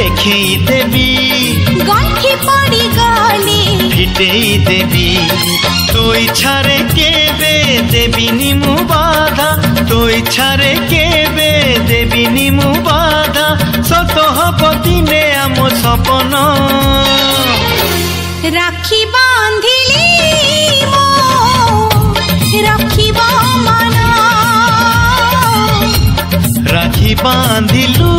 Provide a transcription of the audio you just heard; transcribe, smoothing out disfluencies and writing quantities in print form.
देखई देवी गंठी पड़ी गली फिटेई देवी तो इच्छारे केबे देविनी मु बाधा तो इच्छारे केबे देविनी मु बाधा सत हब दिने आम सपन राखी बांधिली मो रखिबो मन राखी बांधिलु